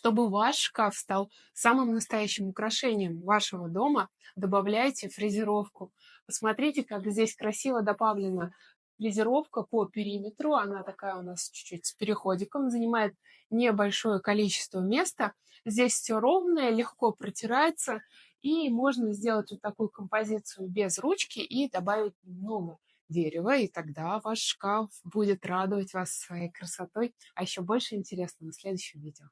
Чтобы ваш шкаф стал самым настоящим украшением вашего дома, добавляйте фрезеровку. Посмотрите, как здесь красиво добавлена фрезеровка по периметру. Она такая у нас чуть-чуть с переходиком, занимает небольшое количество места. Здесь все ровное, легко протирается, и можно сделать вот такую композицию без ручки и добавить немного дерева, и тогда ваш шкаф будет радовать вас своей красотой. А еще больше интересного в следующем видео.